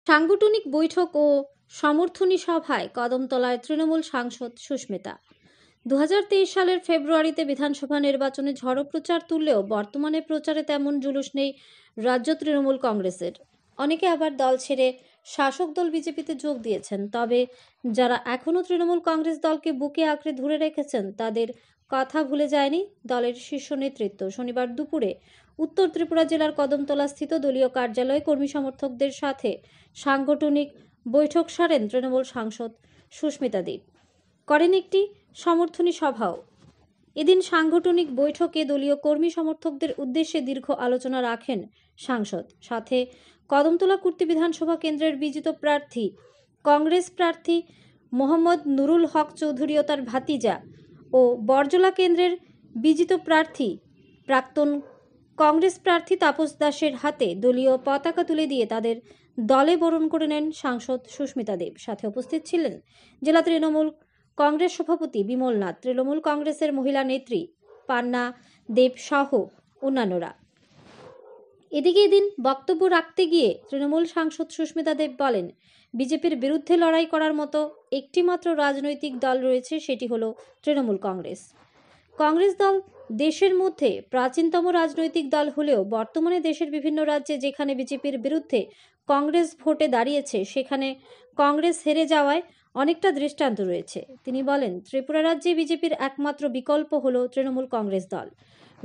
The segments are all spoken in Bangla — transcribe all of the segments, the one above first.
সাংগঠনিক বৈঠক ও সমর্থনী সভায় কদমতলায় তৃণমূল সাংসদ সুস্মিতা। 2023 সালের ফেব্রুয়ারিতে বিধানসভা নির্বাচনে ঝড়ো প্রচার তুললেও বর্তমানে প্রচারে তেমন জুলুস নেই রাজ্য তৃণমূল কংগ্রেসের। অনেকে আবার দল ছেড়ে শাসক দল বিজেপিতে যোগ দিয়েছেন। তবে যারা এখনও তৃণমূল কংগ্রেস দলকে বুকে আঁকড়ে ধরে রেখেছেন তাদের কথা ভুলে যায়নি দলের শীর্ষ নেতৃত্ব। শনিবার দুপুরে উত্তর ত্রিপুরা জেলার কদমতলা স্থিত দলীয় কার্যালয়ে কর্মী সমর্থকদের সাথে সাংগঠনিক বৈঠক সারেন তৃণমূল সাংসদ সুস্মিতা দেব। করেন একটি সমর্থনী সভাও। এদিন সাংগঠনিক বৈঠকে দলীয় কর্মী সমর্থকদের উদ্দেশ্যে দীর্ঘ আলোচনা রাখেন সাংসদ। সাথে কদমতলা কুর্তি বিধানসভা কেন্দ্রের বিজিত প্রার্থী কংগ্রেস প্রার্থী মোহাম্মদ নুরুল হক চৌধুরী ও তার ভাতিজা ও বরজলা কেন্দ্রের বিজিত প্রার্থী প্রাক্তন কংগ্রেস প্রার্থী তাপস দাসের হাতে দলীয় পতাকা তুলে দিয়ে তাদের দলে বরণ করে নেন সাংসদ সুস্মিতা দেব। সাথে উপস্থিত ছিলেন জেলা তৃণমূল কংগ্রেস সভাপতি বিমল নাথ, তৃণমূল কংগ্রেসের মহিলা নেত্রী পান্না দেব সহ অন্যান্যরা। এদিকে এদিন বক্তব্য রাখতে গিয়ে তৃণমূল সাংসদ সুস্মিতা দেব বলেন, বিজেপির বিরুদ্ধে লড়াই করার মতো একটিমাত্র রাজনৈতিক দল রয়েছে, সেটি হলো তৃণমূল কংগ্রেস। কংগ্রেস দল দেশের মধ্যে প্রাচীনতম রাজনৈতিক দল হলেও বর্তমানে দেশের বিভিন্ন রাজ্যে যেখানে বিজেপির বিরুদ্ধে কংগ্রেস ভোটে দাঁড়িয়েছে সেখানে কংগ্রেস হেরে যাওয়ায় অনেকটা দৃষ্টান্ত রয়েছে। তিনি বলেন, ত্রিপুরা রাজ্যে বিজেপির একমাত্র বিকল্প হলো তৃণমূল কংগ্রেস দল।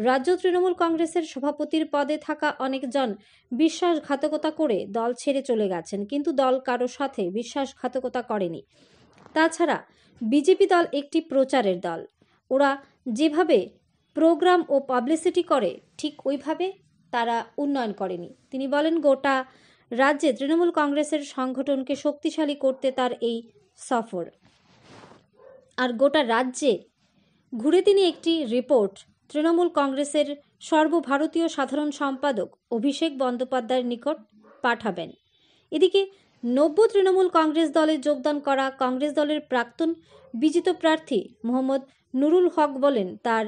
রাজ্য তৃণমূল কংগ্রেসের সভাপতির পদে থাকা অনেকজন বিশ্বাসঘাতকতা করে দল ছেড়ে চলে গেছেন, কিন্তু দল কারোর সাথে বিশ্বাসঘাতকতা করেনি। তাছাড়া বিজেপি দল একটি প্রচারের দল। ওরা যেভাবে প্রোগ্রাম ও পাবলিসিটি করে ঠিক ওইভাবে তারা উন্নয়ন করেনি। তিনি বলেন, গোটা রাজ্যে তৃণমূল কংগ্রেসের সংগঠনকে শক্তিশালী করতে তার এই সফর। আর গোটা রাজ্যে ঘুরে তিনি একটি রিপোর্ট তৃণমূল কংগ্রেসের সর্বভারতীয় সাধারণ সম্পাদক অভিষেক বন্দ্যোপাধ্যায়ের নিকট পাঠাবেন। এদিকে নব্য তৃণমূল কংগ্রেস দলে যোগদান করা কংগ্রেস দলের প্রাক্তন বিজিত প্রার্থী মোহাম্মদ নুরুল হক বলেন, তার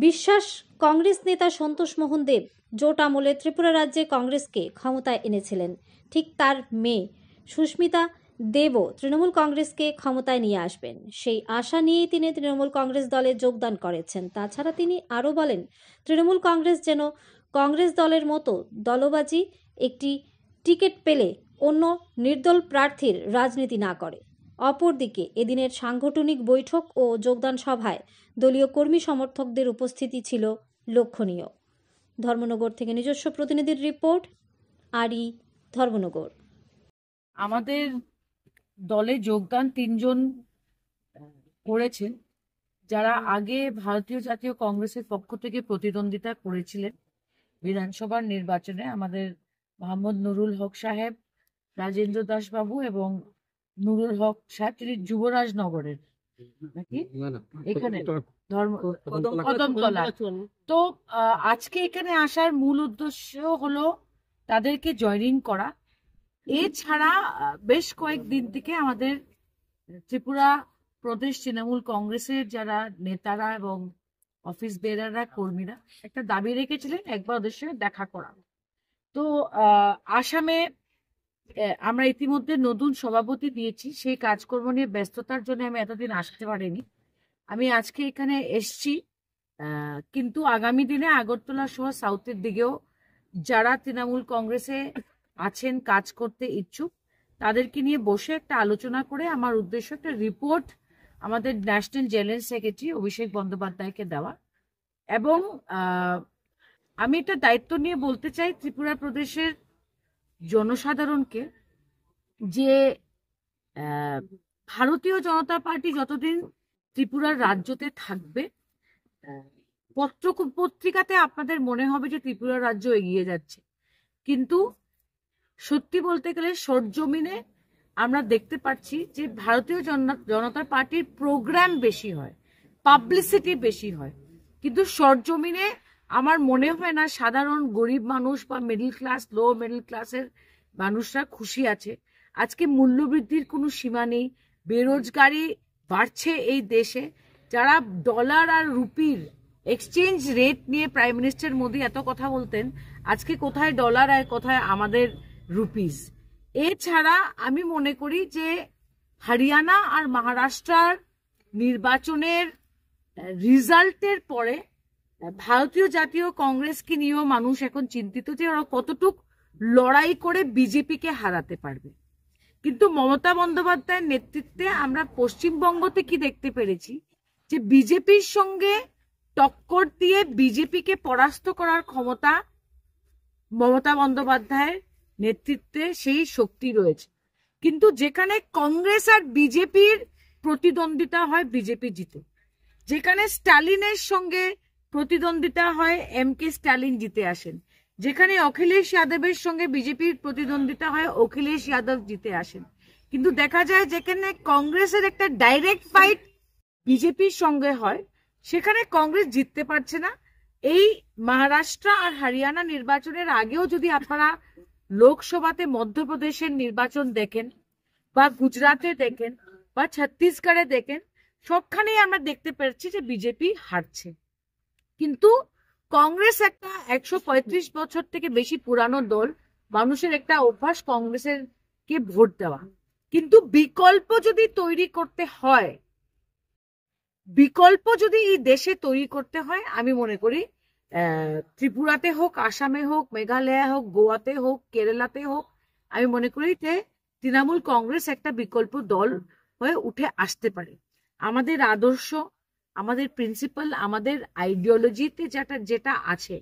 বিশ্বাস কংগ্রেস নেতা সন্তোষ মোহন দেব জোট আমলে ত্রিপুরা রাজ্যে কংগ্রেসকে ক্ষমতায় এনেছিলেন। ঠিক তার মেয়ে সুস্মিতা দেবও তৃণমূল কংগ্রেসকে ক্ষমতায় নিয়ে আসবেন, সেই আশা নিয়েই তিনি তৃণমূল কংগ্রেস দলে যোগদান করেছেন। তাছাড়া তিনি আরও বলেন, তৃণমূল কংগ্রেস যেন কংগ্রেস দলের মতো দলবাজি একটি টিকিট পেলে অন্য নির্দল প্রার্থীর রাজনীতি না করে। অপরদিকে এদিনের সাংগঠনিক বৈঠক ও যোগদান সভায় দলীয় কর্মী সমর্থকদের উপস্থিতি ছিল লক্ষণীয়। ধর্মনগর থেকে নিজস্ব প্রতিনিধির রিপোর্ট, আরই ধর্মনগর। আমাদের দলে যোগদান 3 জন করেছেন, যারা আগে ভারতীয় জাতীয় কংগ্রেসের পক্ষ থেকে প্রতিদ্বন্দ্বিতা করেছিলেন বিধানসভার নির্বাচনে। আমাদের মোহাম্মদ নুরুল হক সাহেব, রাজেন্দ্র দাস বাবু এবং নুরুল হক সাহেব, তিনি যুবরাজনগরের নাকি এখানে কদমতলা। তো আজকে এখানে আসার মূল উদ্দেশ্য হলো তাদেরকে জয়েনিং করা। এছাড়া বেশ কয়েকদিন থেকে আমাদের ত্রিপুরা প্রদেশ তৃণমূল কংগ্রেসের যারা নেতারা এবং অফিস বেরাররা, কর্মীরা একটা দাবি রেখেছিলেন একবার ওদের সঙ্গে দেখা করা। তো আসামে আমরা ইতিমধ্যে নতুন সভাপতি দিয়েছি, সেই কাজকর্ম নিয়ে ব্যস্ততার জন্য আমি এতদিন আসতে পারিনি। আমি আজকে এখানে এসছি, কিন্তু আগামী দিনে আগরতলা সহ সাউথের দিকেও যারা তৃণমূল কংগ্রেসে আছেন, কাজ করতে ইচ্ছুক, তাদেরকে নিয়ে বসে একটা আলোচনা করে আমার উদ্দেশ্য একটা রিপোর্ট আমাদের ন্যাশনাল জেনারেল সেক্রেটারি অভিষেক বন্দ্যোপাধ্যায়কে দেওয়া। এবং আমি একটা দায়িত্ব নিয়ে বলতে চাই ত্রিপুরা প্রদেশের জনসাধারণকে যে ভারতীয় জনতা পার্টি যতদিন ত্রিপুরার রাজ্যতে থাকবে, পত্রিকাতে আপনাদের মনে হবে যে ত্রিপুরা রাজ্য এগিয়ে যাচ্ছে, কিন্তু সত্যি বলতে গেলে সরজমিনে আমরা দেখতে পাচ্ছি যে ভারতীয় জনতা পার্টির প্রোগ্রাম বেশি হয়, পাবলিসিটি বেশি হয়, কিন্তু সরজমিনে আমার মনে হয় না সাধারণ গরিব মানুষ বা মিডল ক্লাস, লো মিডল ক্লাসের মানুষরা খুশি আছে। আজকে মূল্যবৃদ্ধির কোনো সীমা নেই, বেরোজগারি বাড়ছে এই দেশে। যারা ডলার আর রুপির এক্সচেঞ্জ রেট নিয়ে প্রাইম মিনিস্টার মোদী এত কথা বলতেন, আজকে কোথায় ডলার আর কোথায় আমাদের রুপিস। এছাড়া আমি মনে করি যে হরিয়ানা আর মহারাষ্ট্রার নির্বাচনের রেজাল্টের পরে ভারতীয় জাতীয় কংগ্রেসকে নিয়েও মানুষ এখন চিন্তিত যে ওরা কতটুক লড়াই করে বিজেপিকে হারাতে পারবে। কিন্তু মমতা বন্দ্যোপাধ্যায়ের নেতৃত্বে আমরা পশ্চিমবঙ্গতে কি দেখতে পেরেছি যে বিজেপির সঙ্গে টক্কর দিয়ে বিজেপিকে পরাস্ত করার ক্ষমতা মমতা বন্দ্যোপাধ্যায়ের নেতৃত্বে সেই শক্তি রয়েছে। কিন্তু যেখানে কংগ্রেস আর বিজেপির প্রতিদ্বন্দ্বিতা হয় বিজেপি জিতে, যেখানে স্টালিনের সঙ্গে প্রতিদ্বন্দ্বিতা হয় কে স্টালিন জিতে আসেন, যেখানে অখিলেশ যাদবের সঙ্গে বিজেপির প্রতিদ্বন্দ্বিতা হয় অখিলেশ যাদব জিতে আসেন। কিন্তু দেখা যায় যেখানে কংগ্রেসের একটা ডাইরেক্ট ফাইট বিজেপির সঙ্গে হয় সেখানে কংগ্রেস জিততে পারছে না। এই মহারাষ্ট্র আর হরিয়ানা নির্বাচনের আগেও যদি আপনারা লোকসভাতে মধ্যপ্রদেশের নির্বাচন দেখেন বা গুজরাটে দেখেন বা ছত্তিশগড়ে দেখেন, সবখানেই আমরা দেখতে পাচ্ছি যে বিজেপি হারছে। কিন্তু কংগ্রেস একটা 135 বছর থেকে বেশি পুরানো দল, মানুষের একটা অভ্যাস কংগ্রেসের কে ভোট দেওয়া। কিন্তু বিকল্প যদি তৈরি করতে হয়, বিকল্প যদি এই দেশে তৈরি করতে হয়, আমি মনে করি ত্রিপুরাতে হোক, আসামে হোক, মেঘালয় হোক, গোয়াতে হোক, কেরালাতে হোক, আমি মনে করি যে তৃণমূল কংগ্রেস একটা বিকল্প দল হয়ে উঠে আসতে পারে। আমাদের আদর্শ, আমাদের প্রিন্সিপাল, আমাদের আইডিওলজিতে যেটা আছে,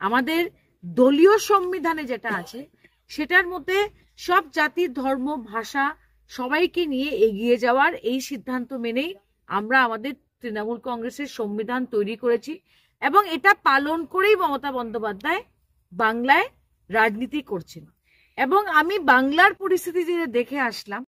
আমাদের দলীয় সংবিধানে যেটা আছে, সেটার মধ্যে সব জাতি, ধর্ম, ভাষা সবাইকে নিয়ে এগিয়ে যাওয়ার এই সিদ্ধান্ত মেনেই আমরা আমাদের তৃণমূল কংগ্রেসের সংবিধান তৈরি করেছি এবং এটা পালন করেই মমতা বন্দ্যোপাধ্যায় বাংলায় রাজনীতি করছেন। এবং আমি বাংলার পরিস্থিতি যে দেখে আসলাম,